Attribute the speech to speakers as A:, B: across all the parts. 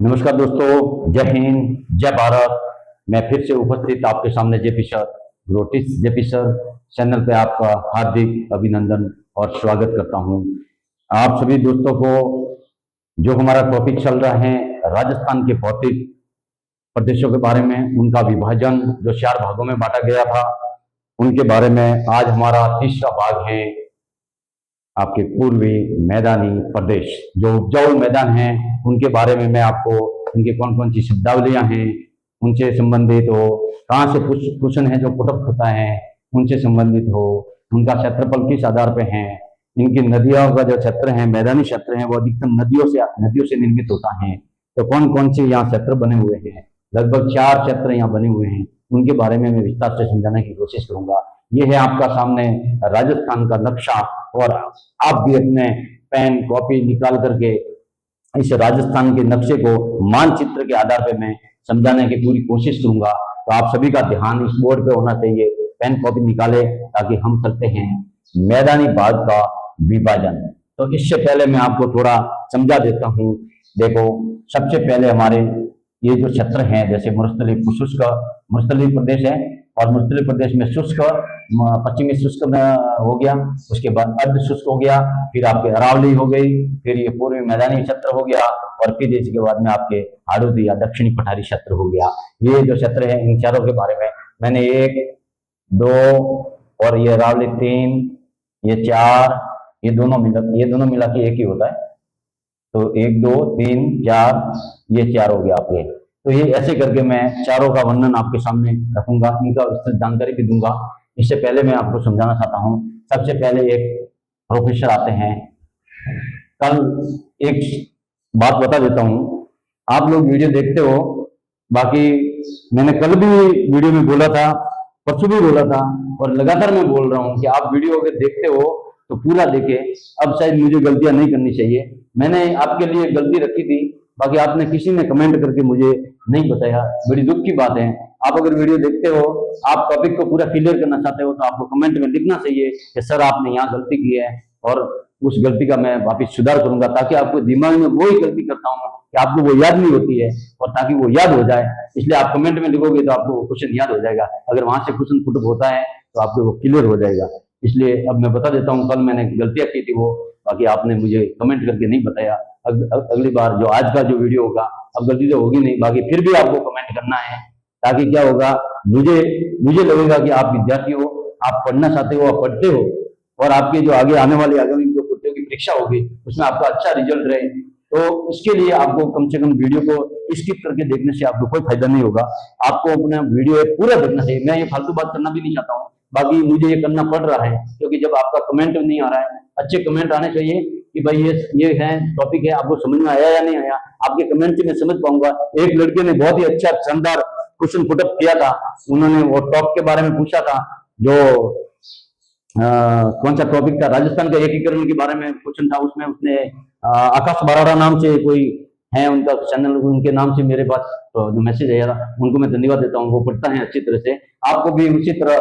A: नमस्कार दोस्तों, जय हिंद, जय भारत। मैं फिर से उपस्थित आपके सामने जेपी सर, ग्रोटिस जेपी सर चैनल पे आपका हार्दिक अभिनंदन और स्वागत करता हूं। आप सभी दोस्तों को जो हमारा टॉपिक चल रहा है राजस्थान के भौतिक प्रदेशों के बारे में, उनका विभाजन जो 4 भागों में बांटा गया था उनके बारे में आज हमारा तीसरा भाग है। आपके पूर्वी मैदानी प्रदेश जो उपजाऊ मैदान हैं उनके बारे में मैं आपको उनके कौन कौन सी शब्दावलियां हैं उनसे संबंधित हो, कहाँ से क्वेश्चन है जो पुटअप होता है उनसे संबंधित हो, उनका क्षेत्रफल किस आधार पे है, इनकी नदियों का जो क्षेत्र है, मैदानी क्षेत्र है, वो अधिकतम नदियों से निर्मित होता है। तो कौन कौन से यहाँ क्षेत्र बने हुए हैं, लगभग 4 क्षेत्र यहाँ बने हुए हैं, उनके बारे में मैं विस्तार से समझाने की कोशिश करूंगा। ये है आपका सामने राजस्थान का नक्शा, और आप भी अपने पेन कॉपी निकाल करके इस राजस्थान के नक्शे को मानचित्र के आधार पे मैं समझाने की पूरी कोशिश करूंगा। तो आप सभी का ध्यान इस बोर्ड पे होना चाहिए, पेन कॉपी निकाले ताकि हम करते हैं मैदानी भाग का विभाजन। तो इससे पहले मैं आपको थोड़ा समझा देता हूँ। देखो, सबसे पहले हमारे ये जो क्षेत्र हैं, जैसे मरुस्थलीय प्रदेश है, और मरुस्थलीय प्रदेश में शुष्क, पश्चिमी शुष्क में हो गया, उसके बाद अर्ध शुष्क हो गया, फिर आपके अरावली हो गई, फिर ये पूर्वी मैदानी क्षेत्र हो गया, और फिर इसके बाद में आपके हाड़ौती या दक्षिणी पठारी क्षेत्र हो गया। ये जो क्षेत्र है इन चारों के बारे में मैंने 1, 2 और ये अरावली 3, ये 4, ये दोनों मिला के एक ही होता है। तो 1, 2, 3, 4, ये 4 हो गया आपके। तो ये ऐसे करके मैं चारों का वर्णन आपके सामने रखूंगा, इनका विस्तृत जानकारी भी दूंगा। इससे पहले मैं आपको समझाना चाहता हूँ, सबसे पहले एक प्रोफेसर आते हैं। कल एक बात बता देता हूँ, आप लोग वीडियो देखते हो, बाकी मैंने कल भी वीडियो में बोला था, परसों भी बोला था, और लगातार मैं बोल रहा हूँ कि आप वीडियो अगर देखते हो तो पूरा देखें। अब शायद मुझे गलतियां नहीं करनी चाहिए, मैंने आपके लिए गलती रखी थी, बाकी आपने किसी ने कमेंट करके मुझे नहीं बताया, बड़ी दुख की बात है। आप अगर वीडियो देखते हो, आप टॉपिक को पूरा क्लियर करना चाहते हो, तो आपको कमेंट में लिखना चाहिए कि सर आपने यहाँ गलती की है, और उस गलती का मैं वापिस सुधार करूंगा, ताकि आपको दिमाग में वही गलती करता हूँ कि आपको वो याद नहीं होती है, और ताकि वो याद हो जाए, इसलिए आप कमेंट में लिखोगे तो आपको क्वेश्चन याद हो जाएगा। अगर वहां से क्वेश्चन पुट होता है तो आपको वो क्लियर हो जाएगा। इसलिए अब मैं बता देता हूँ, कल मैंने गलतियां की थी वो, बाकी आपने मुझे कमेंट करके नहीं बताया। अगली बार जो आज का जो वीडियो होगा, अब गलती तो होगी नहीं, बाकी फिर भी आपको कमेंट करना है, ताकि क्या होगा, मुझे लगेगा कि आप विद्यार्थी हो, आप पढ़ना चाहते हो, आप पढ़ते हो, और आपके जो आगे आने वाली आगामी जो प्रतियोगी परीक्षा होगी उसमें आपका अच्छा रिजल्ट रहे। तो इसके लिए आपको कम से कम वीडियो को स्किप करके देखने से आपको कोई फायदा नहीं होगा। आपको अपना वीडियो पूरा देखना चाहिए। मैं ये फालतू बात करना भी नहीं चाहता हूँ, बाकी मुझे ये करना पड़ रहा है, क्योंकि जब आपका कमेंट नहीं आ रहा है, अच्छे कमेंट आने चाहिए कि भाई ये है टॉपिक है, आपको समझ में आया या नहीं आया। आपके कमेंट से मैं समझ पाऊंगा। एक लड़के ने बहुत ही अच्छा शानदार क्वेश्चन पुटअप किया था, उन्होंने वो टॉप के बारे में पूछा था, जो कौन सा टॉपिक था, राजस्थान का एकीकरण के बारे में क्वेश्चन था। उसमें उसने आकाश बराड़ा नाम से कोई है उनका चैनल, उनके नाम से मेरे पास जो मैसेज आया था, उनको मैं धन्यवाद देता हूँ, वो पढ़ता है अच्छी तरह से। आपको भी उसी तरह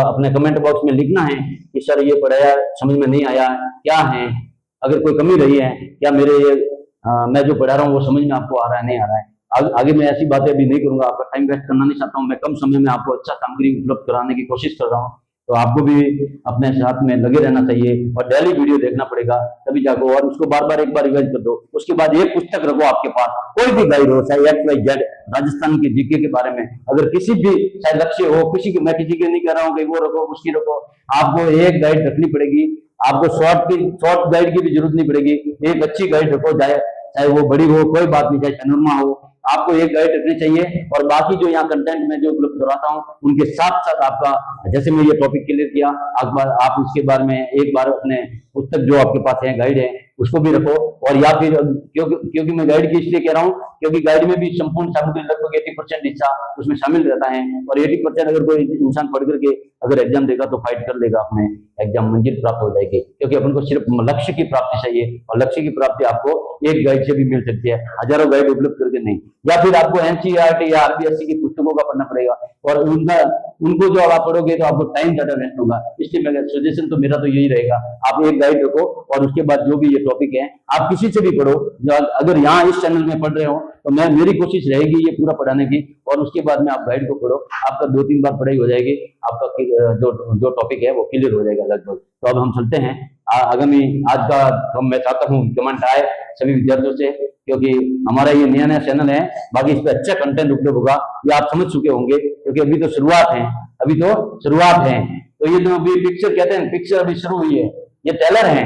A: अपने कमेंट बॉक्स में लिखना है कि सर ये पढ़ाया समझ में नहीं आया, क्या है, अगर कोई कमी रही है, क्या मैं जो पढ़ा रहा हूँ वो समझ में आपको आ रहा है, नहीं आ रहा है। आगे मैं ऐसी बातें अभी नहीं करूंगा, आपका टाइम वेस्ट करना नहीं चाहता हूँ। मैं कम समय में आपको अच्छा सामग्री उपलब्ध कराने की कोशिश कर रहा हूँ, तो आपको भी अपने साथ में लगे रहना चाहिए, और डेली वीडियो देखना पड़ेगा तभी जाको, और उसको बार बार एक बार रिवाइज कर दो। उसके बाद एक पुस्तक रखो आपके पास, कोई भी गाइड हो, चाहे XYZ राजस्थान के जीके के बारे में, अगर किसी भी चाहे लक्ष्य हो, मैं किसी के नहीं कह रहा हूँ कि वो रखो उसकी रखो, आपको एक गाइड रखनी पड़ेगी। आपको शॉर्ट गाइड की भी जरूरत नहीं पड़ेगी, एक अच्छी गाइड रखो, चाहे वो बड़ी हो, कोई बात नहीं, चाहे चनुरमा हो, आपको एक गाइड रखनी चाहिए। और बाकी जो यहाँ कंटेंट में जो उपलब्ध कराता हूँ उनके साथ साथ आपका, जैसे मैं ये टॉपिक क्लियर किया, आप उसके बारे में एक बार अपने पुस्तक जो आपके पास है गाइड है उसको भी रखो। और या फिर क्योंकि मैं गाइड की इसलिए कह रहा हूँ, क्योंकि गाइड में भी संपूर्ण सामग्री लगभग 80% हिस्सा उसमें शामिल रहता है, और 80% अगर कोई इंसान पढ़ करके अगर एग्जाम देगा तो फाइट कर लेगा, अपने एग्जाम मंजिल प्राप्त हो जाएगी। क्योंकि अपन को सिर्फ लक्ष्य की प्राप्ति चाहिए, और लक्ष्य की प्राप्ति आपको एक गाइड से भी मिल सकती है, हजारों गाइड उपलब्ध करके नहीं। या फिर आपको NCERT या RBSC की पुस्तकों का पढ़ना पड़ेगा, और उनको जो आप पढ़ोगे तो आपको टाइम ज्यादा वेस्ट होगा। इसलिए मेरा सजेशन तो मेरा तो यही रहेगा, आप एक गाइड रखो, और उसके बाद जो भी ये टॉपिक है आप किसी से भी पढ़ो। अगर यहाँ इस चैनल में पढ़ रहे हो तो मैं मेरी कोशिश रहेगी ये पूरा पढ़ाने की, और उसके बाद में आप गाइड को पढ़ो, आपका 2-3 बार पढ़ाई हो जाएगी, आपका जो जो टॉपिक है वो क्लियर हो जाएगा लगभग। तो अब हम चलते हैं आगामी आज का। मैं चाहता हूँ कमेंट आए सभी विद्यार्थियों से, क्योंकि हमारा ये नया नया चैनल है, बाकी इस पर अच्छा कंटेंट उपलब्ध होगा, ये आप समझ चुके होंगे, क्योंकि अभी तो शुरुआत है, अभी तो शुरुआत है। तो ये जो अभी पिक्चर कहते हैं, पिक्चर अभी शुरू हुई है, ये ट्रेलर है,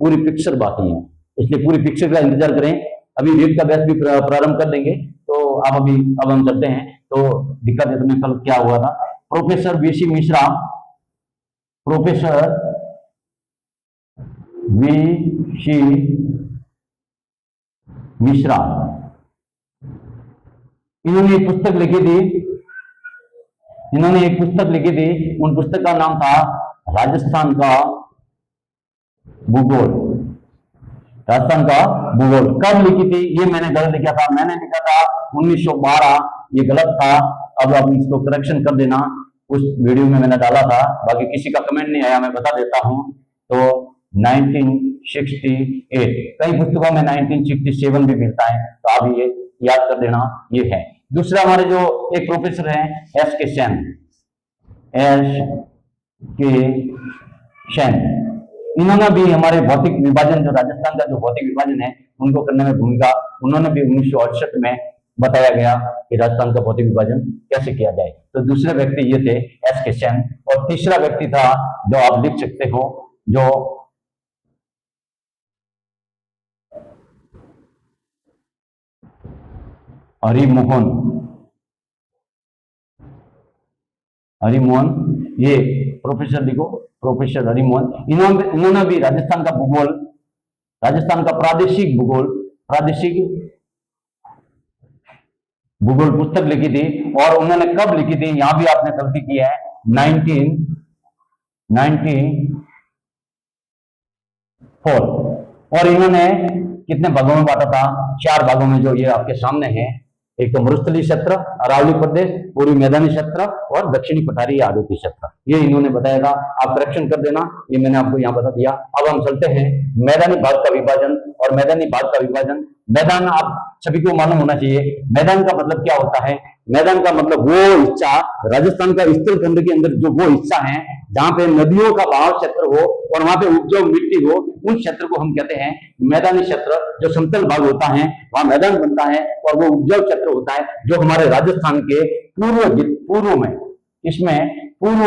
A: पूरी पिक्चर बाकी है, इसलिए पूरी पिक्चर का इंतजार करें। अभी रीड का बैच भी प्रारंभ कर देंगे। तो अब हम चलते हैं, तो दिक्कत है तुम्हें कल क्या हुआ था। Professor VC Mishra, professor VC Mishra, इन्होंने एक पुस्तक लिखी थी, उन पुस्तक का नाम था राजस्थान का भूगोल। राजस्थान का भूगोल कब लिखी थी, ये मैंने गलत लिखा था, मैंने लिखा था 1912, ये गलत था। अब आप इसको करेक्शन कर देना, उस वीडियो में मैंने डाला था, बाकी किसी का कमेंट नहीं आया, मैं बता देता हूं। तो 1968, कई पुस्तकों में 1967 भी मिलता है, तो आप ये याद कर देना, ये है। दूसरा हमारे जो एक प्रोफेसर हैं एस के सेन, इन्होंने भी हमारे भौतिक विभाजन, जो राजस्थान का जो भौतिक विभाजन है उनको करने में भूमिका, उन्होंने भी 1968 में बताया गया कि राजस्थान का भौतिक विभाजन कैसे किया जाए। तो दूसरे व्यक्ति ये थे एस के सेन, और तीसरा व्यक्ति था जो आप लिख सकते हो, जो हरिमोहन, ये प्रोफेसर लिखो, प्रोफेसर हरिमोहन। इन्होंने भी राजस्थान का भूगोल, राजस्थान का प्रादेशिक भूगोल पुस्तक लिखी थी, और उन्होंने कब लिखी थी, यहां भी आपने गलती की है, 1994। और इन्होंने कितने भागों में बांटा था, 4 भागों में, जो ये आपके सामने है। एक तो मरुस्थलीय क्षेत्र, अरावली प्रदेश, पूर्वी मैदानी क्षेत्र और दक्षिणी पठारी आदुती क्षेत्र, ये इन्होंने बताया था। आप करेक्शन कर देना, ये मैंने आपको यहाँ बता दिया। अब हम चलते हैं मैदानी भाग का विभाजन। और मैदानी भाग का विभाजन, मैदान आप सभी को मालूम होना चाहिए, मैदान का मतलब क्या होता है। मैदान का मतलब वो हिस्सा, राजस्थान का स्थल खंड के अंदर जो वो हिस्सा है जहां पे नदियों का बहाव क्षेत्र हो और वहां पे उपजाऊ मिट्टी हो, उस क्षेत्र को हम कहते हैं मैदानी क्षेत्र। जो समतल भाग होता है वहां मैदान बनता है, और वो उपजाऊ क्षेत्र होता है जो हमारे राजस्थान के पूर्व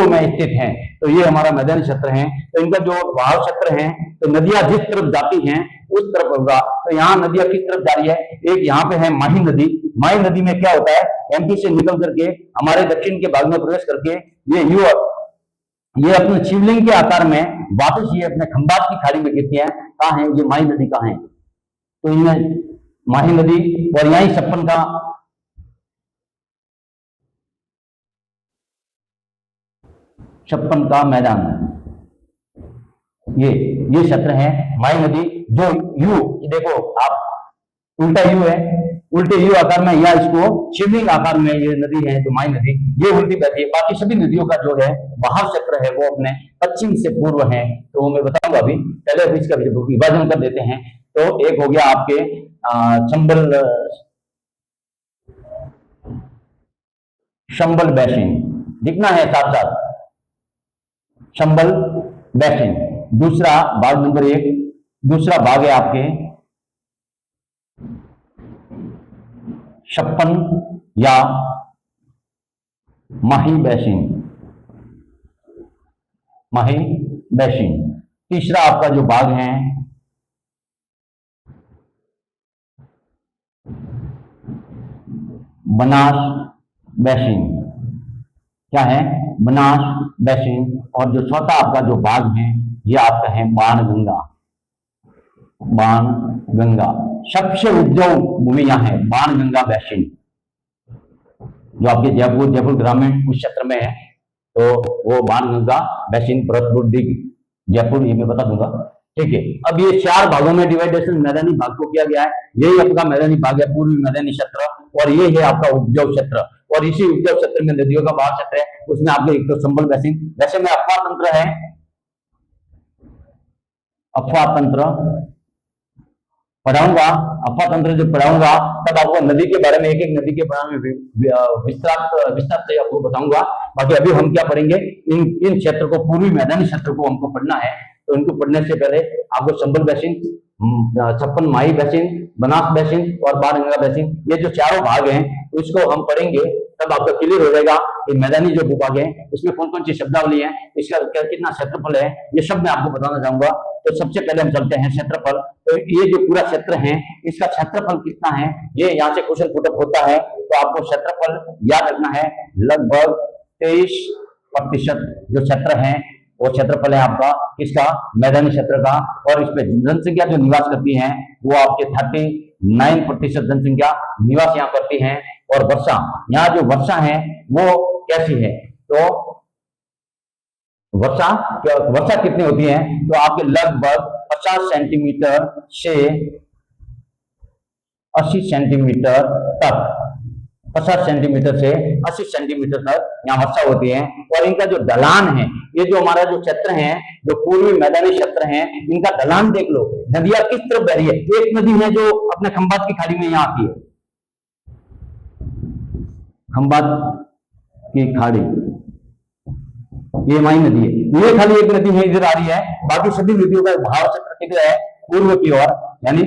A: में स्थित है। तो ये हमारा मैदानी क्षेत्र है। तो इनका जो बहाव क्षेत्र है, तो नदियां जिस तरफ जाती हैं उस तरफ होगा। तो यहाँ नदियां किस तरफ जा रही है, एक यहाँ पे है माही नदी। माही नदी में क्या होता है, एमपी से निकल करके हमारे दक्षिण के भाग में प्रवेश करके ये अपने शिवलिंग के आकार में वापस ये अपने खंबात की खाड़ी में गिरती है। कहाँ है ये माही नदी, कहाँ है, तो इनमें माही नदी, और यही छप्पन का मैदान, ये क्षेत्र है माही नदी। जो यू देखो आप, उल्टा यू है, उल्टे यू आकार में, या इसको शिवलिंग आकार में ये नदी है, तो माही नदी ये उल्टी बहती है। बाकी सभी नदियों का जो है बहाव क्षेत्र है वो अपने पश्चिम से पूर्व है। तो मैं बताऊंगा, अभी पहले इसका विभाजन कर देते हैं। तो एक हो गया आपके चंबल बेसिन, लिखना है साथ साथ, चंबल बेसिन। दूसरा भाग नंबर 1, दूसरा भाग है आपके 56 या माही बेसिन। तीसरा आपका जो भाग है बनास बेसिन, क्या है, बनास बेसिन। और जो चौथा आपका जो भाग है ये आपका है बाणगंगा। सबसे उपजाऊ भूमि यहाँ है बाणगंगा बेसिन, जो आपके जयपुर ग्रामीण उस क्षेत्र में है। तो वो बाणगंगा बेसिन, भरतपुर, डिग, जयपुर, ये मैं बता दूंगा, ठीक है। अब ये 4 भागों में डिवाइडेशन मैदानी भाग को किया गया है। यही आपका मैदानी भाग है, पूर्वी मैदानी क्षेत्र, और ये है आपका उपजाऊ क्षेत्र। और इसी उपजाऊ क्षेत्र में नदियों का बहाव क्षेत्र है, उसमें आपके एक तो चंबल बेसिन, वैसे में अफवाह तंत्र है, अफवाह तंत्र पढ़ाऊंगा, अफवाह तंत्र जो पढ़ाऊंगा, तब आपको नदी के बारे में, एक एक नदी के बारे में विस्तार से आपको बताऊंगा। बाकी अभी हम क्या पढ़ेंगे, इन क्षेत्र को, पूर्वी मैदानी क्षेत्र को हमको पढ़ना है। तो इनको पढ़ने से पहले आपको संबल बेसिन, छप्पन माही बेसिन, बनास बेसिन और बाणगंगा बेसिन, ये जो चारों भाग हैं इसको हम पढ़ेंगे, तब आपको क्लियर हो जाएगा कि मैदानी जो भूभाग है इसमें कौन कौन सी शब्दावली है, इसका कितना क्षेत्रफल है, ये सब मैं आपको बताना चाहूंगा। तो सबसे पहले हम चलते हैं क्षेत्रफल। तो ये जो पूरा क्षेत्र है इसका क्षेत्रफल कितना है, ये यहाँ से क्वेश्चन पुटअप होता है। तो आपको क्षेत्रफल याद रखना है, लगभग 23% जो क्षेत्र है वो क्षेत्रफल है आपका किसका, मैदानी क्षेत्र का। और इसमें जनसंख्या जो निवास करती है वो आपके 39% जनसंख्या निवास यहाँ करती है। और वर्षा, यहाँ जो वर्षा है वो कैसी है, तो वर्षा कितनी होती है, तो आपके लगभग 50 सेंटीमीटर से 80 सेंटीमीटर तक, 50 सेंटीमीटर से 80 सेंटीमीटर तक यहाँ वर्षा होती है। और इनका जो ढलान है, ये जो हमारा जो क्षेत्र है, जो पूर्वी मैदानी क्षेत्र है, इनका ढलान देख लो, नदियां किस तरफ बह रही है। एक नदी है जो अपने खंबात की खाड़ी में यहाँ आती है, खंबात की खाड़ी, ये माई नदी है, ये खाली एक नदी है इधर आ रही है, बाकी सभी नदियों का भाव क्षेत्र किधर है, पूर्व की ओर, यानी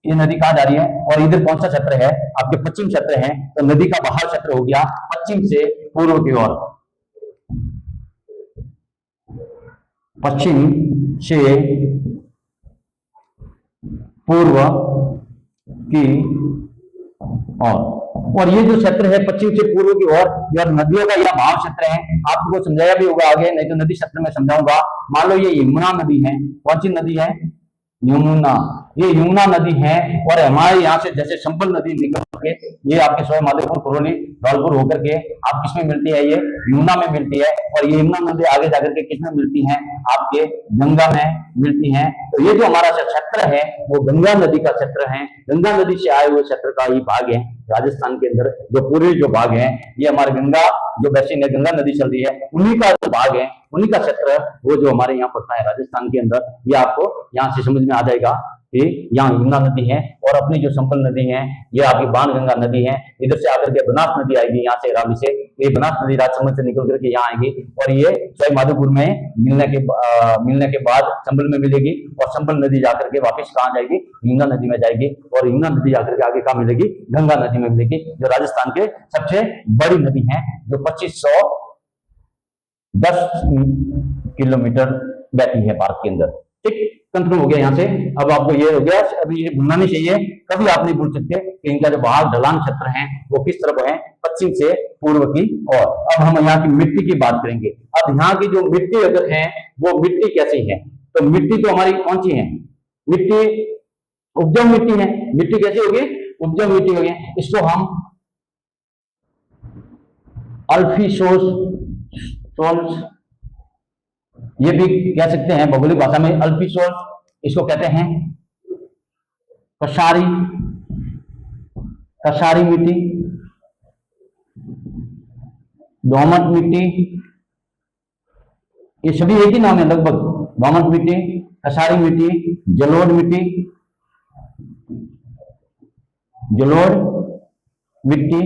A: ये नदी कहां जा रही है। और इधर कौन सा क्षेत्र है, आपके पश्चिम क्षेत्र है, तो नदी का बहाव क्षेत्र हो गया पश्चिम से पूर्व की ओर, पश्चिम से पूर्व की और ये जो क्षेत्र है पश्चिम से पूर्व की ओर, यह नदियों का यह भाव क्षेत्र है। आपको समझाया भी होगा आगे, नहीं तो नदी क्षेत्र में समझाऊंगा। मान लो ये यमुना नदी है, कौन सी नदी है, यमुना, ये यमुना नदी है। और हमारे यहाँ से जैसे संबल नदी निकल के ये आपके सवाई माधोपुर, करौली, धौलपुर होकर के आप किसमें मिलती है, ये यमुना में मिलती है। और ये यमुना नदी आगे जाकर के किसमें मिलती है, आपके गंगा में मिलती है। तो ये जो हमारा क्षेत्र है वो गंगा नदी का क्षेत्र है, गंगा नदी से आए हुए क्षेत्र का ही भाग है। राजस्थान के अंदर जो पूर्वी जो भाग है, ये हमारे गंगा जो बेसिन है, गंगा नदी चल रही है, उन्हीं का जो भाग है, उन्हीं का क्षेत्र वो जो हमारे यहाँ पड़ता है राजस्थान के अंदर। ये आपको यहाँ से समझ में आ जाएगा कि यहाँ यमुना नदी है। और अपनी जो संबल नदी है ये आपकी बाणगंगा नदी है। इधर से आकर के बनास नदी आएगी, यहाँ से रावली से, ये बनास नदी राजसमंद से निकल करके यहाँ आएगी। और ये सवाई माधोपुर में मिलने के बाद संबल में मिलेगी। और संबल नदी जाकर के वापिस कहाँ जाएगी, यमुना नदी में जाएगी। और यमुना नदी जाकर के आगे कहाँ मिलेगी, गंगा नदी में मिलेगी, जो राजस्थान के सबसे बड़ी नदी है, जो 2510 किलोमीटर बहती है भारत के अंदर। ठीक, कंफर्म हो गया यहाँ से। अब आपको ये हो गया, अभी ये भूलना नहीं चाहिए, कभी आप नहीं भूल सकते कि इनका जो बहाव ढलान क्षेत्र है वो किस तरफ है, पश्चिम से पूर्व की ओर। अब हम यहाँ की मिट्टी की बात करेंगे। अब यहाँ की जो मिट्टी अगर है वो मिट्टी कैसी है, तो मिट्टी तो हमारी कौन सी है, मिट्टी उपजाऊ मिट्टी है। मिट्टी कैसी होगी, उपजाऊ मिट्टी होगी। इसको हम अल्फीसोस, ये भी कह सकते हैं भौगोलिक भाषा में अल्फीसोल, इसको कहते हैं कसारी मिट्टी, दोमट मिट्टी, ये सभी एक ही नाम है लगभग। दोमट मिट्टी, कसारी मिट्टी, जलोढ़ मिट्टी,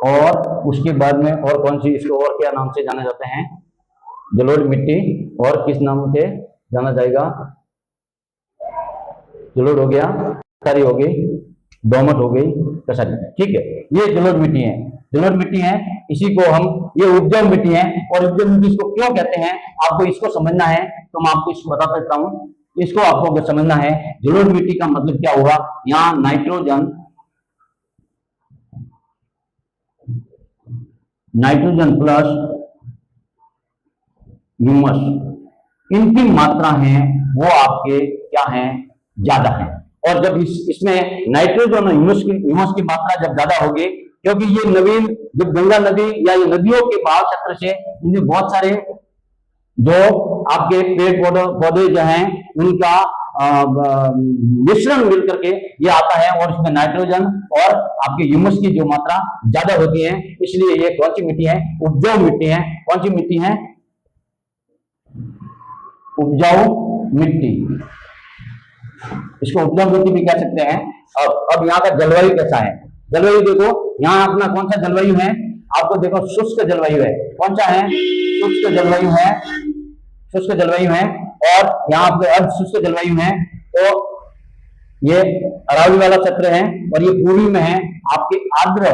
A: और उसके बाद में और कौन सी, इसको और क्या नाम से जाना जाते हैं, जलोढ़ मिट्टी, और किस नाम से जाना जाएगा, जलोढ़ हो गया, कसारी हो गई, दोमट हो गई, कसारी। ठीक है, ये जलोढ़ मिट्टी है, जलोढ़ मिट्टी है। इसी को हम, ये उपजाऊ मिट्टी है। और उपजाऊ मिट्टी इसको क्यों कहते हैं, आपको इसको समझना है तो मैं आपको इसको बता सकता हूं। इसको आपको अगर समझना है, जलोढ़ मिट्टी का मतलब क्या हुआ, यहाँ नाइट्रोजन प्लस ह्यूमस, इनकी मात्रा है वो आपके क्या है, ज्यादा है। और जब इसमें नाइट्रोजन और ह्यूमस की मात्रा जब ज्यादा होगी, क्योंकि ये नवीन जब गंगा नदी या ये नदियों के बहाव क्षेत्र से इनमें बहुत सारे जो आपके पेड़ पौधे जो हैं उनका मिश्रण मिलकर के ये आता है। और इसमें नाइट्रोजन और आपके ह्यूमस की जो मात्रा ज्यादा होती है, इसलिए ये कौन सी मिट्टी है, उपजाऊ मिट्टी है। कौन सी मिट्टी है, उपजाऊ मिट्टी। इसको उपजाऊ मिट्टी भी कह सकते हैं। अब यहाँ का जलवायु कैसा है, जलवायु देखो, यहाँ अपना कौन सा जलवायु है, आपको देखो शुष्क जलवायु है। कौन सा है, शुष्क जलवायु है, शुष्क जलवायु है। और यहाँ पे अर्ध शुष्क जलवायु है। तो ये अरावली वाला क्षेत्र है और ये पूर्वी में है आपके आर्द्र,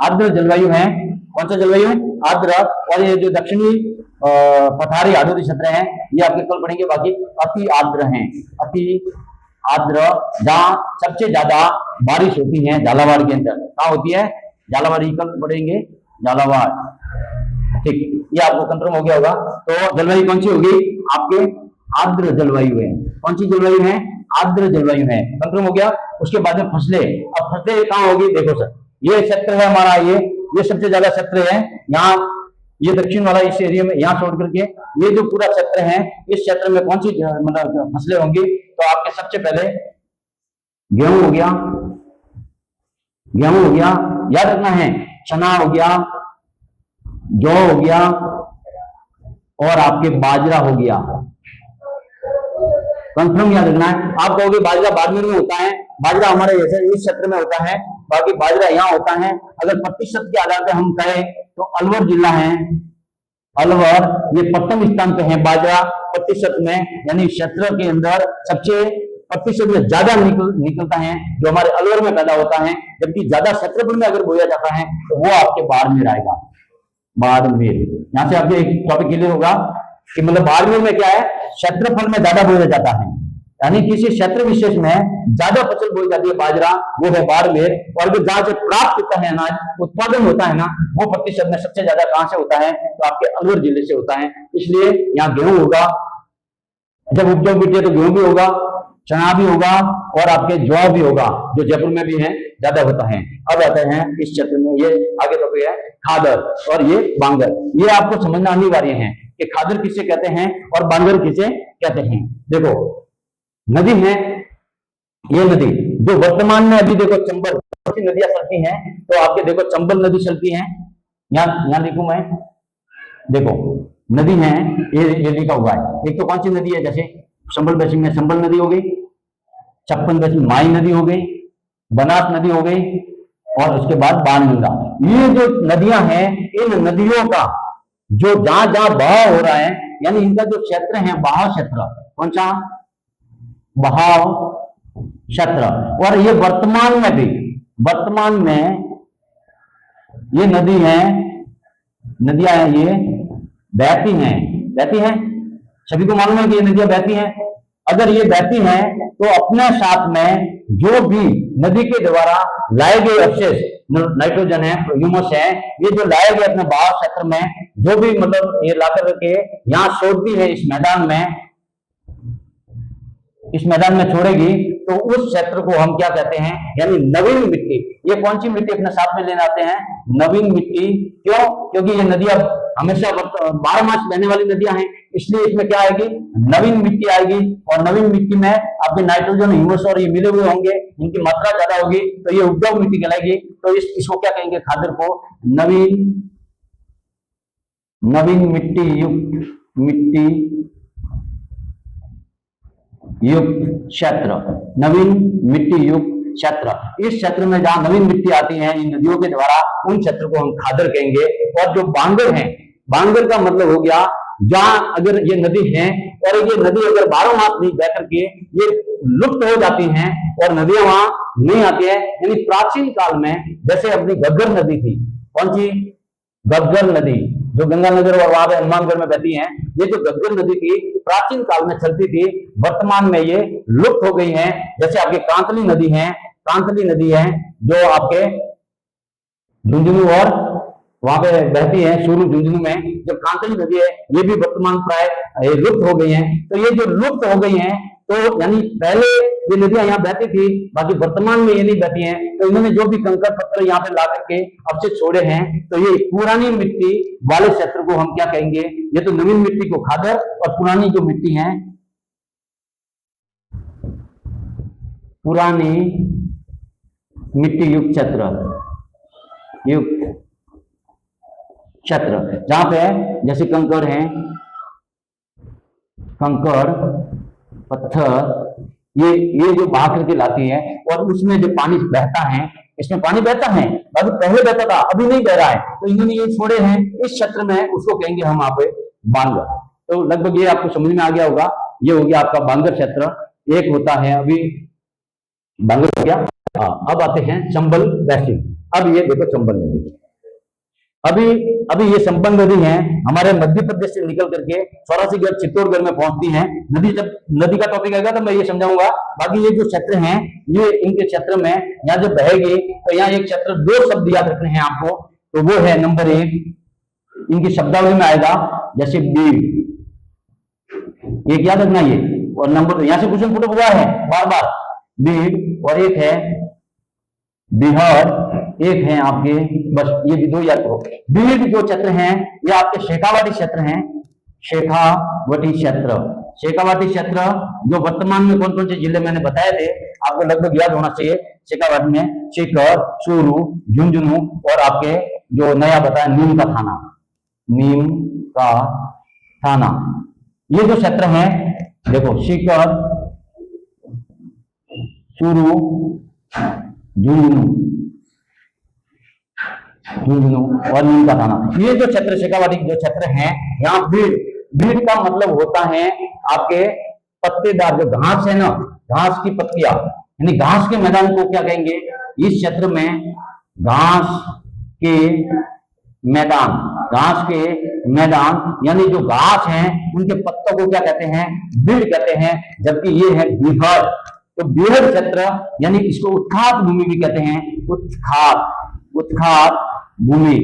A: आर्द्र जलवायु है। कौन सा जलवायु है, आर्द्र। और ये जो दक्षिणी पठारी आधुनिक क्षेत्र है ये आपके कल पढ़ेंगे, बाकी अति आर्द्र हैं, अति आर्द्र, जहां सबसे ज्यादा बारिश होती है झालावाड़ के अंदर। कहाँ होती है, झालावाड़, कल पढ़ेंगे झालावाड़, ठीक, ये आपको कंफर्म हो गया होगा। तो जलवायु कौन सी होगी, आपके आर्द्र जलवायु है। कौन सी जलवायु है, आर्द्र जलवायु है, कंफर्म हो गया। उसके बाद में फसलें, अब फसलें कहाँ होगी, देखो सर, ये क्षेत्र है हमारा, ये सबसे ज्यादा क्षेत्र है यहाँ, ये दक्षिण वाला इस एरिया में, यहाँ छोड़ करके ये जो पूरा क्षेत्र है, इस क्षेत्र में कौन सी मतलब फसलें होंगी, तो आपके सबसे पहले गेहूं हो गया, गेहूं हो गया, याद रखना है, चना हो गया, जौ हो गया और आपके बाजरा हो गया, कंफर्म याद रखना है। आप कहोगे बाजरा बाड़मेर में होता है, बाजरा हमारे जैसे इस क्षेत्र में होता है, बाकी बाजरा यहाँ होता है। अगर प्रतिशत के आधार पर हम कहें तो अलवर जिला है, अलवर ये प्रथम स्थान पे है बाजरा प्रतिशत में, यानी क्षेत्र के अंदर सबसे प्रतिशत में ज्यादा निकलता है जो हमारे अलवर में पैदा होता है। जबकि ज्यादा क्षेत्रफल में अगर बोया जाता है तो वो आपके बाड़मेर आएगा, बाड़मेर। यहां से आपको एक टॉपिक क्लियर होगा कि मतलब बाड़मेर में क्या है, क्षेत्रफल में ज्यादा बोया जाता है, यानी किसी क्षेत्र विशेष में ज्यादा फसल बोई जाती है बाजरा, वो है बाड़मेर। और जो जहां से प्राप्त होता है अनाज, उत्पादन होता है ना, वो प्रतिशत में सबसे ज्यादा कहां से होता है, तो आपके अलवर जिले से होता है। इसलिए यहाँ गेहूं होगा, जब उपजाऊ मिट्टी है तो गेहूं भी होगा, चना भी होगा और आपके जौ भी होगा, जो जयपुर में भी है, ज्यादा होता है। अब आते हैं इस क्षेत्र में, ये आगे टॉपिक है खादर और ये बांगर। ये आपको समझना अनिवार्य है कि खादर किसे कहते हैं और बांगर किसे कहते हैं। देखो नदी है, ये नदी जो वर्तमान में अभी देखो चंबल नदियां चलती हैं, तो आपके देखो चंबल नदी चलती है, यहाँ देखू मैं, देखो नदी है, ये लिखा हुआ है। एक तो कौन सी नदी है, जैसे संबल बेसिन में संबल नदी हो गई, छप्पन बेसिन माई नदी हो गई, बनास नदी हो गई और उसके बाद बाणगंगा। ये जो नदियां हैं, इन नदियों का जो जहां जहां बहाव हो रहा है, यानी इनका जो क्षेत्र है बहाव क्षेत्र, कौन सा बहाव क्षेत्र। और ये वर्तमान में भी, वर्तमान में ये नदी है, नदियां हैं, ये बहती हैं, बहती हैं, सभी को मालूम है कि ये नदियां बहती हैं। अगर ये बहती हैं तो अपने साथ में जो भी नदी के द्वारा लाए गए अवशेष, नाइट्रोजन है, ह्यूमस है, ये जो लाए गए अपने बहाव क्षेत्र में, जो भी मतलब ये ला करके यहाँ छोड़ती है इस मैदान में, इस मैदान में छोड़ेगी, तो उस क्षेत्र को हम क्या कहते हैं, यानी नवीन मिट्टी। ये कौन सी मिट्टी अपने साथ में लेने आते हैं, नवीन मिट्टी। क्यों, क्योंकि ये नदियां हमेशा 12 मास बहने वाली नदियां हैं, इसलिए इसमें क्या आएगी, नवीन मिट्टी आएगी। और नवीन मिट्टी में आपके नाइट्रोजन, ह्यूमस और ये मिले हुए होंगे, इनकी मात्रा ज्यादा होगी, तो ये उपजाऊ मिट्टी कहलाएगी। तो इसको क्या कहेंगे, खादर को नवीन मिट्टी युक्त क्षेत्र, नवीन मिट्टी युक्त क्षेत्र। इस क्षेत्र में जहां नवीन मिट्टी आती है इन नदियों के द्वारा, उन क्षेत्र को हम खादर कहेंगे। और जो बांगर है, बांगर का मतलब हो गया जहां अगर ये नदी है और ये नदी अगर 12 मास नहीं बह करके ये लुप्त हो जाती हैं और नदियां वहां नहीं आती है, यानी प्राचीन काल में जैसे अपनी घग्गर नदी थी, कौन सी, घग्गर नदी, जो गंगानगर और वहां पे हनुमानगढ़ में बहती है, ये जो घग्गर नदी थी प्राचीन काल में चलती थी, वर्तमान में ये लुप्त हो गई है। जैसे आपकी कांतली नदी है, कांतली नदी है जो आपके झुंझुनू और वहां पे बहती है, सूरू झुंझुनू में जो कांतली नदी है, ये भी वर्तमान प्राय लुप्त हो गई है। तो ये जो लुप्त हो गई है, तो यानी पहले ये नदियां यहाँ बहती थी, बाकी वर्तमान में ये नहीं बहती हैं। तो इन्होंने जो भी कंकड़ पत्थर यहाँ पे ला करके अवशेष छोड़े हैं, तो ये पुरानी मिट्टी वाले क्षेत्र को हम क्या कहेंगे, ये तो नवीन मिट्टी को खादर, और पुरानी जो मिट्टी है, पुरानी मिट्टी युक्त क्षेत्र, युक्त क्षेत्र, जहां पे जैसे कंकड़ हैं, कंकड़, पत्थर, ये जो बहा करके लाती है, और उसमें जो पानी बहता है, इसमें पानी बहता है, अभी पहले बहता था, अभी नहीं बह रहा है, तो इन्होंने ये छोड़े हैं इस क्षेत्र में, उसको कहेंगे हम यहाँ पे बांगर। तो लगभग ये आपको समझ में आ गया होगा, ये हो गया आपका बांगर क्षेत्र। एक होता है अभी बांगर हो गया। अब आते हैं चंबल बेसिन। अब ये देखो चंबल नदी, अभी अभी ये चंबल नदी है हमारे मध्य प्रदेश से निकल करके चौरासीगढ़ चित्तौड़गढ़ में पहुंचती है नदी। जब नदी का टॉपिक आएगा तो मैं ये समझाऊंगा। बाकी ये जो क्षेत्र हैं, ये इनके क्षेत्र में यहाँ जब बहेगी तो यहाँ एक क्षेत्र, दो शब्द याद रखने हैं आपको, तो वो है नंबर 1, इनकी शब्दावली में आएगा जैसे बीड़, एक याद रखना ये, और नंबर 2 यहाँ से क्वेश्चन पुट हुआ है बार बार, बीड़, और एक है बिहार, एक है आपके, बस ये भी 2 याद करो। बीड़ जो क्षेत्र हैं ये आपके शेखावाटी क्षेत्र हैं, शेखावाटी क्षेत्र। शेखावाटी क्षेत्र जो वर्तमान में कौन कौन से जिले मैंने बताए थे आपको लगभग याद होना चाहिए। शेखावाटी में सीकर, चूरू, झुंझुनू, और आपके जो नया बताया नीम का थाना, नीम का थाना, ये जो क्षेत्र है देखो, सीकर, चूरू, झुंझुनू और नीम का थाना, ये जो क्षेत्र शेखावाटी जो क्षेत्र है, यहाँ भीड़, भीड़ का मतलब होता है आपके पत्तेदार जो घास है ना, घास की पत्तियां, यानी घास के मैदान को क्या कहेंगे इस क्षेत्र में, घास के मैदान, घास के मैदान, यानी जो घास है उनके पत्तों को क्या कहते हैं, भीड़ कहते हैं। जबकि ये है बिहार, तो बिहार क्षेत्र यानी इसको उत्खात भूमि भी कहते हैं, उत्खात भूमि,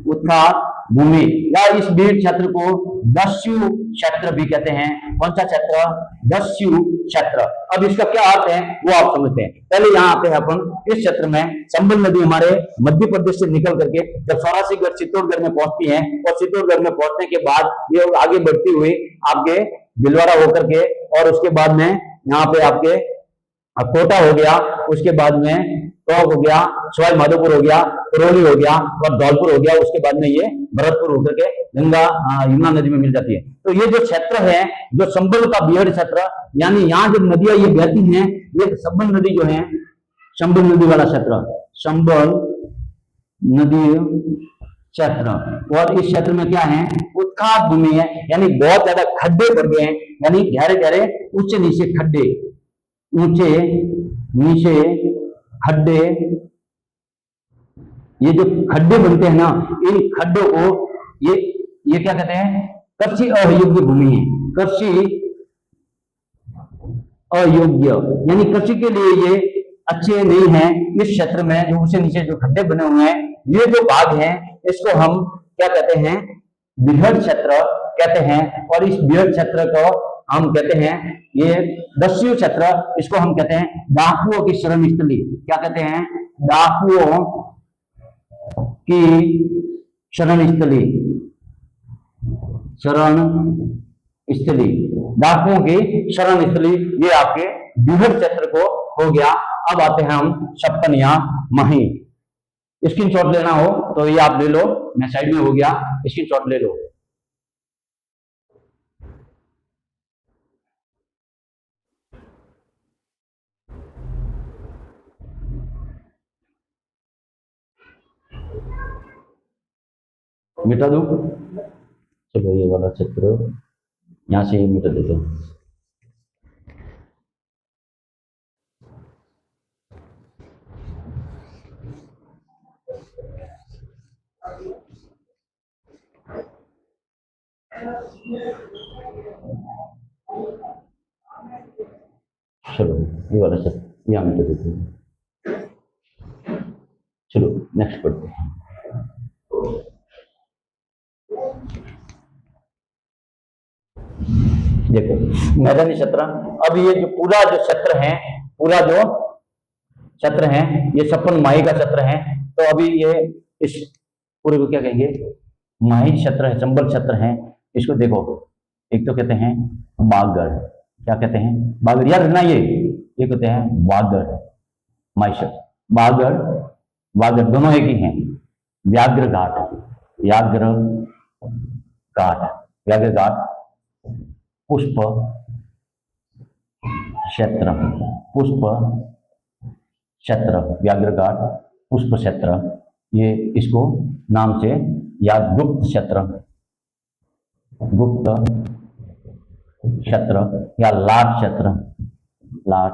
A: उत्खात भूमि, या इस बीड़ क्षेत्र को दस्यु क्षेत्र भी कहते हैं। कौन सा क्षेत्र, दस्यु क्षेत्र। अब इसका क्या अर्थ है वो आप समझते हैं। पहले यहाँ आते हैं अपन इस क्षेत्र में, चंबल नदी हमारे मध्य प्रदेश से निकल करके जब चौरासीगढ़ चित्तौड़गढ़ में पहुंचती है, और चित्तौड़गढ़ में पहुंचने के बाद ये आगे बढ़ती हुई आपके भिलवाड़ा होकर के, और उसके बाद में यहाँ पे आपके कोटा हो गया, उसके बाद में टोंक हो गया, सवाई माधोपुर हो गया, करौली हो गया, और धौलपुर हो गया, उसके बाद में ये भरतपुर होकर के गंगा यमुना नदी में मिल जाती है। तो ये जो क्षेत्र है, जो चंबल का बिहार क्षेत्र, यानी यहाँ जो नदियां ये बहती हैं, ये चंबल नदी जो है, चंबल नदी वाला क्षेत्र, चंबल नदी क्षेत्र, और इस क्षेत्र में क्या है, उत्खात भूमि है, यानी बहुत ज्यादा खड्डे पड़ गए हैं, यानी गहरे गहरे ऊंचे नीचे खड्डे, ऊंचे नीचे खड्डे, ये जो खड्डे बनते हैं ना, इन खड्डों को ये क्या कहते हैं, कृषि अयोग्य भूमि है, कृषि अयोग्य, यानी कृषि के लिए ये अच्छे नहीं है। इस क्षेत्र में जो ऊंचे नीचे जो खड्डे बने हुए हैं, ये जो भाग है इसको हम क्या कहते हैं, बिहड़ क्षेत्र कहते हैं। और इस बिहड़ क्षेत्र को हम कहते हैं, ये दस्यु क्षेत्र, इसको हम कहते हैं डाकुओं की शरण स्थली। क्या कहते हैं, डाकुओं की शरण स्थली, शरण स्थली, डाकुओं की शरण स्थली, ये आपके बिहड़ क्षेत्र को हो गया। अब आते हैं हम 56 या मही। स्क्रीनशॉट लेना हो तो ये आप ले लो, मैं साइड में हो गया, स्क्रीनशॉट ले लो। मिटा दो, चलो ये वाला क्षेत्र यहां से मिटा देते हैं। चलो ये वाला क्षेत्र यहाँ मिटा देते हैं। चलो नेक्स्ट पढ़ते हैं। देखो मैदानी क्षेत्र, अब ये जो पूरा जो क्षेत्र है, पूरा जो क्षेत्र है ये 56 माही का क्षेत्र है। तो अभी ये इस पूरे को क्या कहेंगे, माही क्षेत्र है, चंबल क्षेत्र है। इसको देखो, एक तो कहते हैं बागड़, क्या कहते हैं, बागड़, याद रखना ये कहते हैं बागड़, माही क्षेत्र, बागड़, बागड़ दोनों एक ही हैं। व्याघ्र घाट, व्याघ्र घाट, व्याघ्र घाट, पुष्प क्षेत्र, पुष्प क्षेत्र, व्याघ्रघाट पुष्प क्षेत्र, ये इसको नाम से या गुप्त क्षेत्र, गुप्त क्षेत्र या लाट क्षेत्र, लाट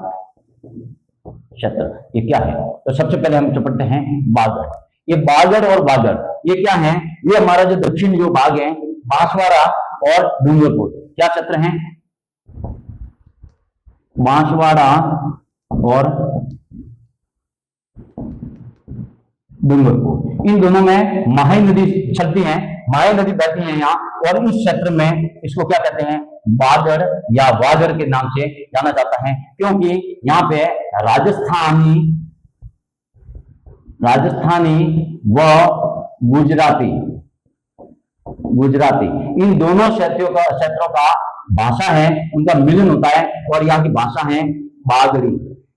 A: क्षेत्र, ये क्या है? तो सबसे पहले हम चपटते हैं बागड़। ये बागड़ और बागड़ ये क्या है? ये हमारा जो दक्षिण जो भाग है, बांसवाड़ा और डूंगरपुर, क्या क्षेत्र है? बांसवाड़ा और डूंगरपुर, इन दोनों में माही नदी चलती है, माही नदी बहती है यहाँ, और इस क्षेत्र में इसको क्या कहते हैं? बागड़ या वागड़ के नाम से जाना जाता है, क्योंकि यहाँ पे राजस्थानी व गुजराती इन दोनों क्षेत्रों का भाषा है, उनका मिलन होता है, और यहाँ की भाषा है बागड़ी।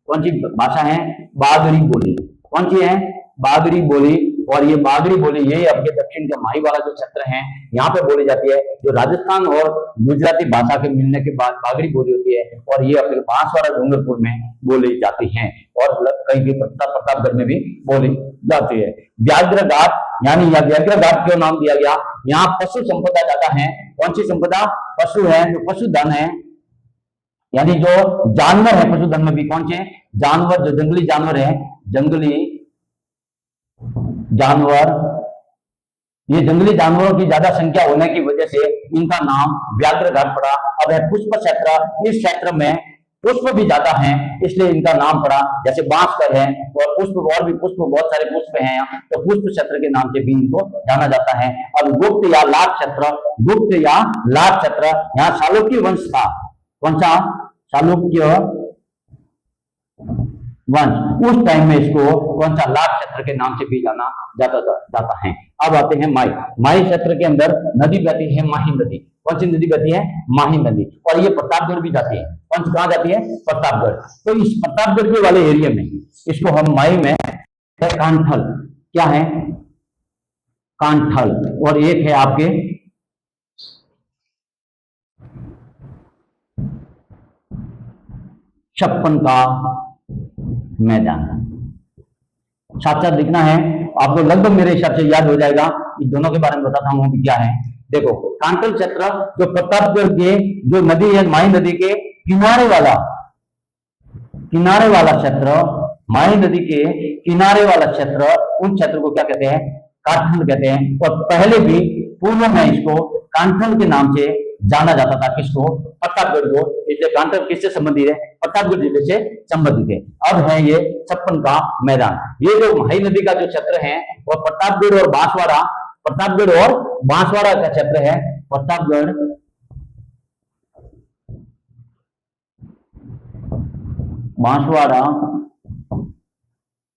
A: कौन सी भाषा है? बागड़ी बोली। कौन सी है? बागड़ी बोली। और ये बागड़ी बोली यही आपके दक्षिण के माही वाला जो क्षेत्र है यहाँ पे बोली जाती है, जो राजस्थान और गुजराती भाषा के मिलने के बाद बागड़ी बोली होती है, और ये अपने बांसवाड़ा डूंगरपुर में बोली जाती है, और कहीं भी प्रतापगढ़ में भी बोली जाती है। व्याघ्रघाट यानी या व्याघ्रघाट क्यों नाम दिया गया? यहाँ पशु संपदा ज्यादा है। कौन सी संपदा? पशु है, जो पशुधन है, यानी जो जानवर है पशुधन में भी कौन से जानवर, जो जंगली जानवर है, जंगली जानवर, ये जंगली जानवरों की ज्यादा संख्या होने की वजह से इनका नाम व्याघ्रघाट पड़ा। अब है पुष्प क्षेत्र, इस क्षेत्र में पुष्प भी ज्यादा हैं, इसलिए इनका नाम पड़ा। जैसे बांसगढ़ है और पुष्प, और भी पुष्प, बहुत सारे पुष्प हैं यहाँ, तो पुष्प क्षेत्र के नाम से भी इनको जाना जाता है। अब गुप्त या लाट क्षेत्र, गुप्त या लाट क्षेत्र, यहाँ चालुक्य वंश था। कौन सा? चालुक्य वंश, उस टाइम में इसको कौन सा? लाट क्षेत्र के नाम से भी जाना जाता है। अब आते हैं माही क्षेत्र के अंदर नदी बहती है माही नदी। कौन सी नदी बहती है? माही नदी। और ये प्रतापगढ़ भी जाती है। कौन सी? कहाँ जाती है? प्रतापगढ़। तो इस प्रतापगढ़ के वाले एरिया में इसको हम माही में कांठल, क्या है? कांठल। और एक है आपके छप्पन का मैदान। साथ साथ लिखना है आपको, लगभग मेरे हिसाब से याद हो जाएगा। इन दोनों के बारे में बताता हूं कि क्या है। देखो, कांठल क्षेत्र जो प्रतापगढ़ के जो नदी है, माही नदी के किनारे वाला क्षेत्र, माही नदी के किनारे वाला क्षेत्र, उन क्षेत्र को क्या कहते हैं? कांठल कहते हैं। और पहले भी पूर्व में इसको कांठल के नाम से जाना जाता था। किसको? प्रतापगढ़ को। इसलिए कांठल किससे संबंधित है? प्रतापगढ़ जिले से संबंधित है। अब है ये छप्पन का मैदान। ये जो माही नदी का जो क्षेत्र है वो प्रतापगढ़ और बांसवाड़ा, प्रतापगढ़ और बांसवाड़ा का क्षेत्र है। प्रतापगढ़, बांसवाड़ा,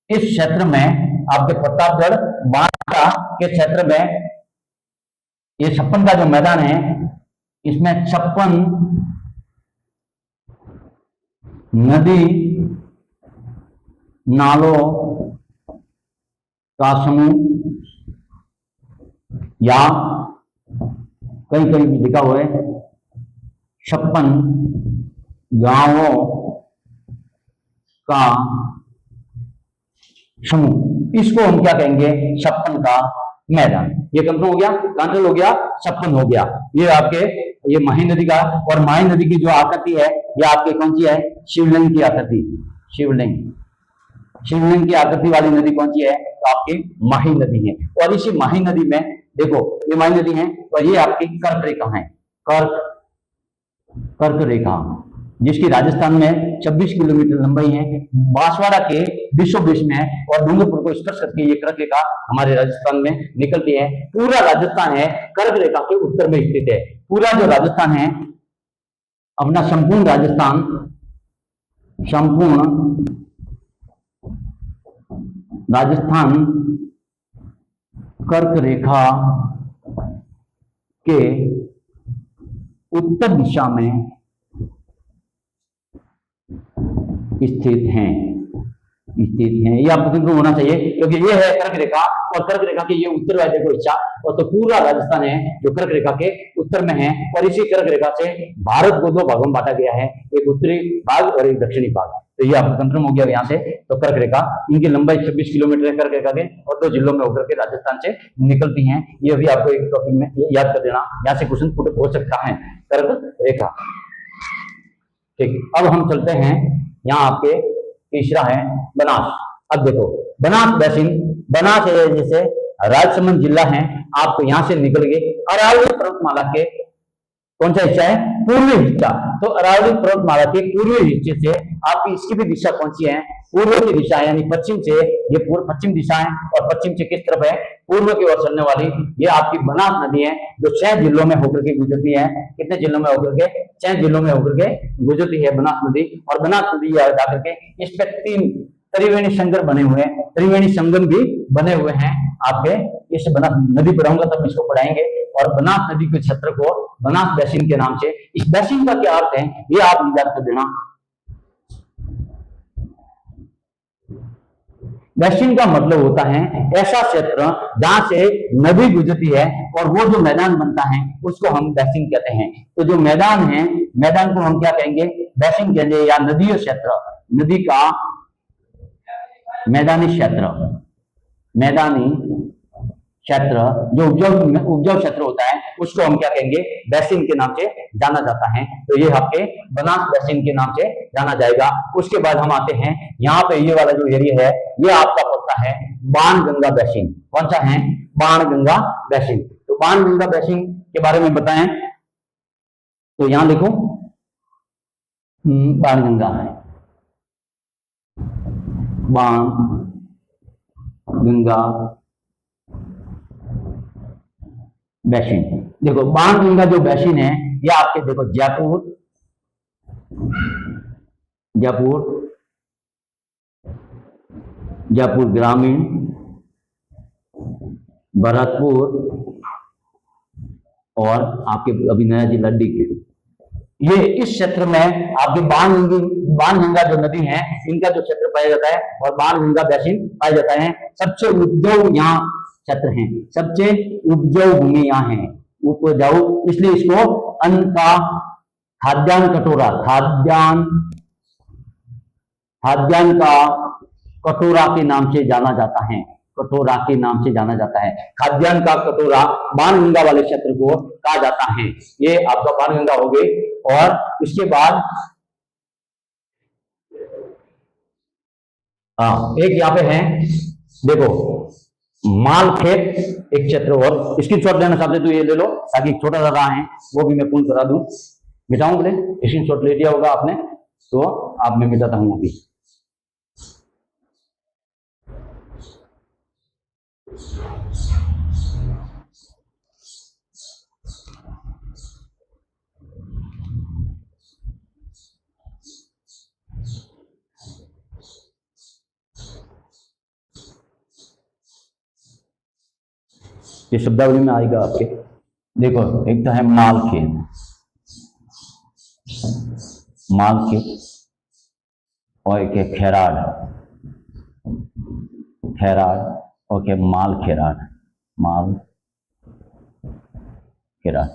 A: इस क्षेत्र में आपके प्रतापगढ़ बांसवाड़ा के क्षेत्र में ये छप्पन का जो मैदान है, इसमें 56 नदी नालों का समूह, या कहीं कहीं भी लिखा हुआ है 56 गांवों का समूह। इसको हम क्या कहेंगे? छप्पन का मैदान। ये कौन हो गया? कांठल हो गया, छप्पन हो गया। ये आपके ये माही नदी का, और माही नदी की जो आकृति है ये आपके कौन सी है? शिवलिंग की आकृति। शिवलिंग की आकृति वाली नदी कौन सी है? तो आपकी माही नदी है। और इसी माही नदी में देखो, ये माही नदी है और ये आपकी कर्क रेखा है, कर्क रेखा, जिसकी राजस्थान में 26 किलोमीटर लंबाई है, बांसवाड़ा के बीचों बीच में है, और डूंगरपुर को स्पर्श करके ये कर्क रेखा हमारे राजस्थान में निकलती है। पूरा राजस्थान है कर्क रेखा के उत्तर में स्थित है। पूरा जो राजस्थान है, अपना संपूर्ण राजस्थान, कर्क रेखा के उत्तर दिशा में स्थित हैं। ये आपको कंफर्म होना चाहिए, क्योंकि ये है कर्क रेखा, और कर्क रेखा के ये उत्तर वाले को हिस्सा, और तो पूरा राजस्थान है जो कर्क रेखा के उत्तर में है और इसी कर्क रेखा से भारत को दो भागों में बांटा गया है, एक उत्तरी भाग और एक दक्षिणी भाग। तो ये आपको कंफर्म हो गया यहाँ से। तो कर्क रेखा, इनकी लंबाई 26 किलोमीटर है कर्क रेखा के, और 2 जिलों में होकर के राजस्थान से निकलती हैं। ये भी आपको एक टॉपिक में याद कर देना, यहाँ से क्वेश्चन पुट हो सकता है, कर्क रेखा। ठीक, अब हम चलते हैं, यहाँ आपके तीसरा है बनास। अब देखो बनास बेसिन, बनास जैसे राजसमंद जिला है, आपको यहां से निकल के अरावली पर्वतमाला के कौन सा हिस्सा है, पूर्वी हिस्सा। तो अरावली पर्वतमाला के पूर्वी हिस्से से आपकी इसकी भी दिशा कौन सी है, पूर्व की दिशा, यानी पश्चिम से, ये पूर्व पश्चिम दिशा है, और पश्चिम से किस तरफ है, पूर्व की ओर चलने वाली ये आपकी बनास नदी है, जो 6 जिलों में होकर के गुजरती है। कितने जिलों में होकर के, 6 जिलों में होकर के गुजरती है बनास नदी। और बनास नदी जाकर के इस पे 3 त्रिवेणी संगम बने हुए हैं, त्रिवेणी संगम भी बने हुए हैं आपके। इस बनास नदी पढ़ाऊंगा तब इसको पढ़ाएंगे। और बनास नदी के क्षेत्र को बनास बेसिन के नाम से, इस बेसिन का क्या अर्थ है ये आप याद कर देना। बेसिन का मतलब होता है ऐसा क्षेत्र जहां से नदी गुजरती है और वो जो मैदान बनता है उसको हम बेसिन कहते हैं। तो जो मैदान है, मैदान को हम क्या कहेंगे, बेसिन कहेंगे, या नदी क्षेत्र, नदी का मैदानी क्षेत्र, मैदानी क्षेत्र जो उपजाऊ क्षेत्र होता है उसको हम क्या कहेंगे, बेसिन के नाम से जाना जाता है। तो ये आपके बनास बेसिन के नाम से जाना जाएगा। उसके बाद हम आते हैं यहाँ पे, ये वाला जो एरिया है ये आपका पड़ता है बाणगंगा बेसिन। कौन सा है, बाणगंगा बेसिन। तो बाणगंगा बेसिन के बारे में बताएं तो यहां लिखो बाणगंगा है, बाणगंगा बेसिन। देखो बाणगंगा जो बेसिन है ये आपके, देखो जयपुर, जयपुर, जयपुर ग्रामीण, भरतपुर और आपके अभी नया जिला डिग्री, ये इस क्षेत्र में आपके बाणगंगा जो नदी है इनका जो क्षेत्र पाया जाता है और बाणगंगा बेसिन पाया जाता है। सबसे उपजाऊ यहाँ क्षेत्र है, सबसे उपजाऊ भूमि यहाँ है, उपजाऊ, इसलिए इसको अन्न का खाद्यान्न कटोरा, खाद्यान्न का कटोरा के नाम से जाना जाता है, कटोरा के नाम से जाना जाता है। खाद्यान्न का कटोरा बाणगंगा वाले क्षेत्र को कहा जाता है। ये आपका बाणगंगा हो गई। और इसके बाद एक यहाँ पे है, देखो मालखेत एक क्षेत्र, और स्क्रीनशॉट लेना चाहते तो ये ले लो, ताकि छोटा सा रहा है वो भी मैं पूर्ण करा दूं। मिटाऊं बोले, स्क्रीनशॉट ले लिया होगा आपने, तो आप मैं मिटाता हूं अभी। ये शब्दावली में आएगा आपके। देखो एक तो है मालखेत, मालखेत, और एक है खेराड, खेराड, और क्या माल खेराड, माल खेराड,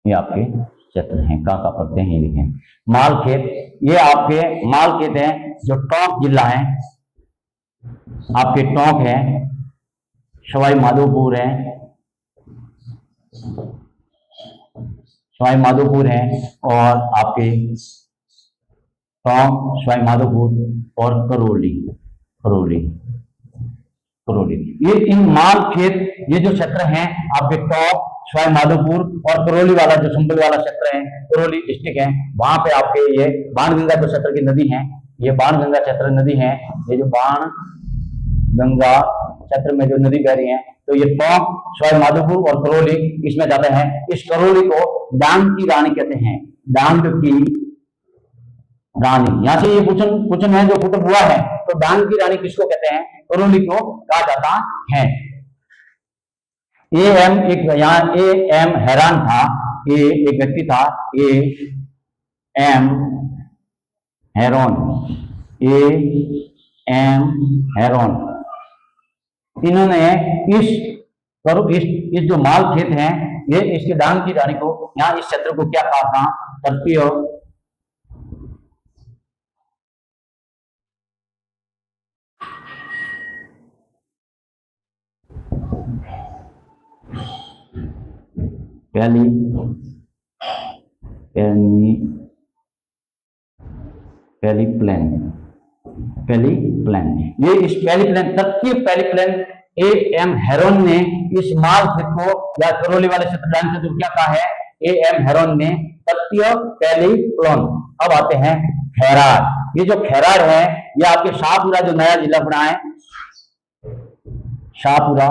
A: ये आपके क्षेत्र हैं, कहाँ पड़ते हैं ये लिखे। मालखेत, ये आपके मालखेत है जो टोंक जिला है, आपके टोंक है, सवाई माधोपुर है, सवाई माधोपुर है, और आपके टोंक, सवाई माधोपुर और करौली, करौली, करौली, ये इन मालखेत, ये जो क्षेत्र हैं आपके टोंक, सवाई माधोपुर और करौली वाला जो संबल वाला क्षेत्र है, करौली डिस्ट्रिक्ट है, वहां पे आपके ये बाणगंगा जो क्षेत्र की नदी है, ये बाणगंगा क्षेत्र नदी है, ये जो बाणगंगा क्षेत्र में जो नदी बह रही है, तो ये टोंक, सवाई माधोपुर और करौली इसमें जाते हैं। इस करौली को डांग की रानी कहते हैं, डांग की रानी। यहां से ये क्वेश्चन है जो पुट हुआ है, तो डांग की रानी किसको कहते हैं, करौली को कहा जाता है। एम एक यहाँ एम हैरान था, ये एक व्यक्ति था, एम हैरोन, एम हैरोन, इन्होंने इस और इस जो माल खेत है, ये इसके डांग की रानी को यहाँ इस क्षेत्र को क्या कहा था? तटीय पहली पहली प्लेन ये इस पहली प्लेन तटीय पहली प्लेन ए एम हेरोन ने इस माल खेत को या करौली वाले क्षेत्र को क्या कहा है? ए एम हेरोन ने तटीय पहली प्लेन। अब आते हैं खैराट। ये जो खैराट है, ये आपके शाहपुरा जो नया जिला बना है, शाहपुरा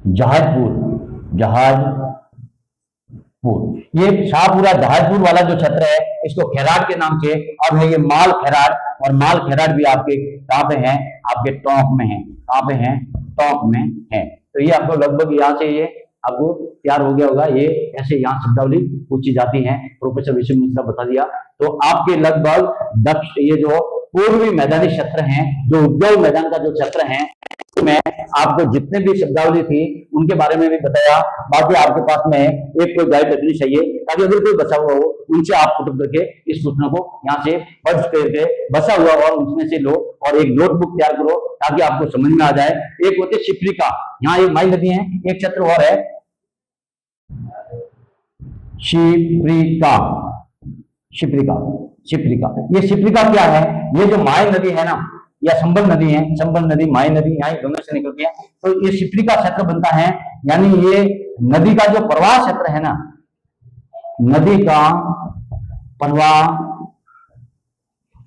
A: जहाजपुर ये शाहपुरा जहाजपुर वाला जो क्षेत्र है, इसको खैराट के नाम से अब है ये माल खैराट। और माल खैराट भी आपके कहां पे है? आपके टोंक में है। कहां पे है? टोंक में है। तो ये आपको लगभग यहाँ से ये आपको तैयार हो गया होगा। ये ऐसे यहाँ शब्दावली पूछी जाती है, प्रोफेसर विष्णु मिश्रा बता दिया। तो आपके लगभग ये जो पूर्वी मैदानी क्षेत्र हैं, जो उद्योग मैदान का जो क्षेत्र है, मैं आपको जितने भी शब्दावली थी उनके बारे में भी बताया। बाकी आपके पास में एक कोई गाइड रखनी चाहिए, ताकि अगर कोई बचा हुआ हो उनसे आप फोटो करके इस सूचना को यहाँ से पढ़ करके बचा हुआ और उसमें से लो और एक नोटबुक तैयार करो, ताकि आपको समझ में आ जाए। एक होती है शिप्रिका, यहाँ एक माई नदी है, एक क्षेत्र और है शिप्रिका। ये शिप्रिका क्या है? ये जो माई नदी है ना, या संबल नदी है, संबल नदी, माई नदी, यहाँ दोनों से निकलती है। तो ये शिप्रिका क्षेत्र बनता है, यानी ये नदी का जो प्रवाह क्षेत्र है ना, नदी का प्रवाह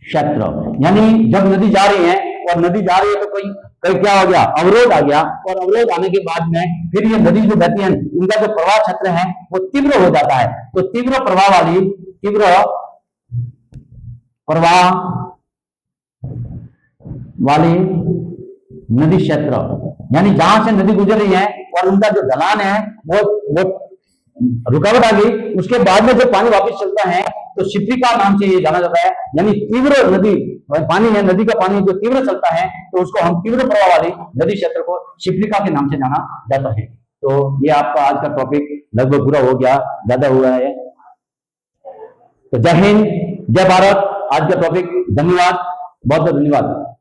A: क्षेत्र, यानी जब नदी जा रही है और नदी जा रही है तो कोई क्या हो गया? अवरोध आ गया। और अवरोध आने के बाद में फिर ये नदी जो बहती है, इनका जो प्रवाह क्षेत्र है वो तीव्र हो जाता है। तो तीव्र प्रवाह वाली नदी क्षेत्र, यानी जहां से नदी गुजर रही है और उनका जो ढलान है वो रुकावट आ गई, उसके बाद में जो पानी वापस चलता है तो शिप्रिका नाम से ये जाना जाता है। यानी तीव्र नदी पानी है, नदी का पानी जो तीव्र चलता है तो उसको हम तीव्र प्रवाह वाली नदी क्षेत्र को शिप्रिका के नाम से जाना जाता है। तो ये आपका आज का टॉपिक लगभग पूरा हो गया, ज्यादा हुआ है। तो जय हिंद, जय भारत। आज का टॉपिक, धन्यवाद, बहुत बहुत धन्यवाद।